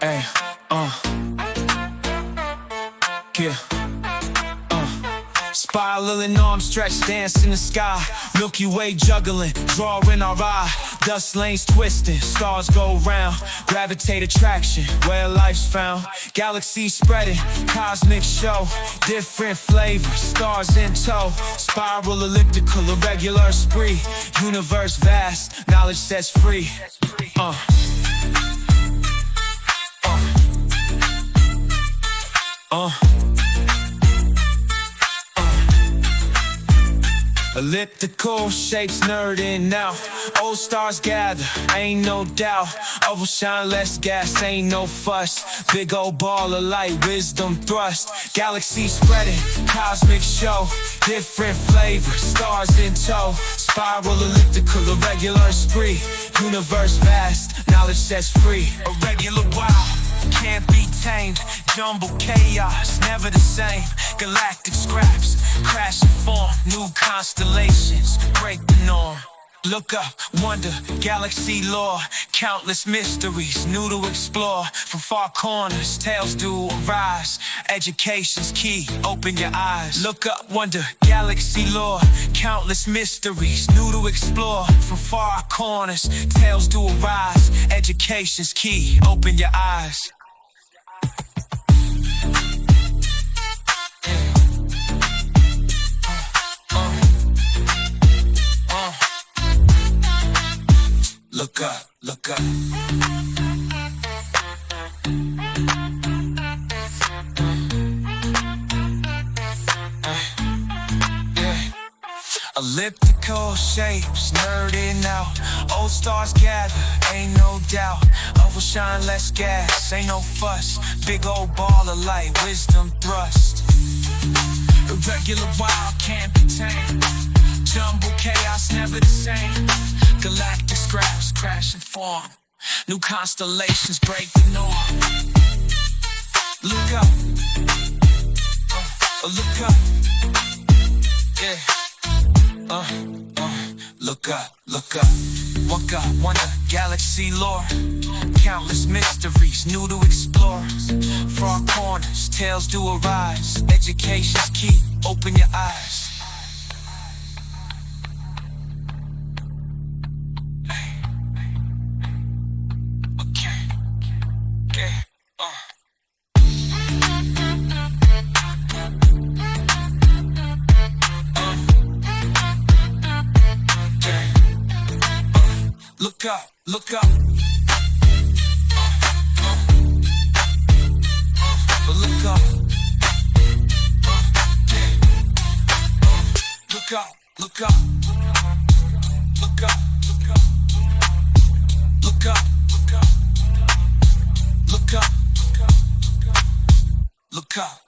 Hey, yeah, spiraling arms stretched, dance in the sky. Milky Way juggling, draw in our eye. Dust lanes twisting, stars go round. Gravitate attraction, where life's found. Galaxies spreading, cosmic show. Different flavors, stars in tow. Spiral, elliptical, irregular spree. Universe vast, knowledge sets free. Elliptical shapes nerding now. Old stars gather, ain't no doubt. Oval shine, less gas, ain't no fuss. Big old ball of light, wisdom thrust. Galaxy spreading, cosmic show. Different flavors, stars in tow. Spiral, elliptical, irregular spree. Universe vast, knowledge sets free. Irregular wow, can't be tamed. Jumble chaos, never the same. Galactic scraps, crash and form. New constellations, break the norm. Look up, wonder, galaxy lore. Countless mysteries, new to explore. From far corners, tales do arise. Education's key, open your eyes. Look up, wonder, galaxy lore. Countless mysteries, new to explore. From far corners, tales do arise. Education's key, open your eyes. Look up, look up. Elliptical shapes, nerding out. Old stars gather, ain't no doubt. Oval shine, less gas, ain't no fuss. Big old ball of light, wisdom thrust. Irregular wild, can't be tamed. Jumble chaos, never the same. Galactic scraps, crash and form. New constellations break the norm. Look up, look up, yeah. Look up, look up. Walk up, wonder, galaxy lore. Countless mysteries, new to explore. Far corners, tales do arise. Education's key, open your eyes. Look up, look up. Look up. Look up, look up. Look up, look up. Look up, look up. Look up, look up. Look up.